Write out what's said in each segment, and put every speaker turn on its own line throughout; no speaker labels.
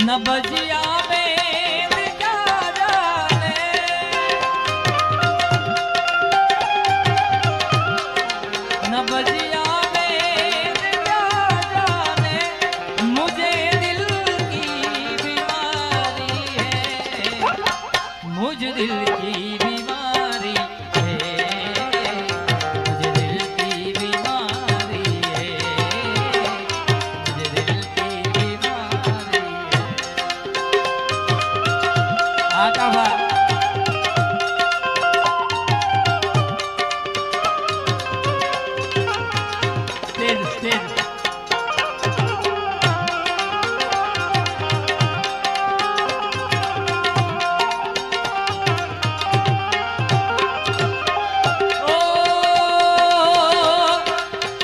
न बजिया में क्या जाने, न बजिया में क्या जाने, मुझे दिल की बीमारी है, मुझे दिल की बीमारी है, मुझे दिल की बीमारी है, मुझे दिल की बीमारी है। आका भाई स्टेज स्टेज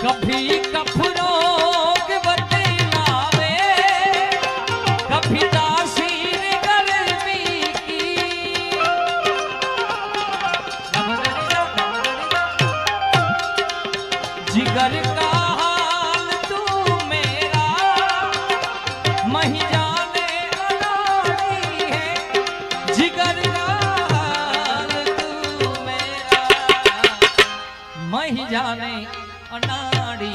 कभी कफरों के बतलावे, कभी तासीर गर्मी की, जिगर का हाल तू मेरा मही जाने अनाड़ी है, जिगर का हाल तू मेरा मही जाने अनाड़ी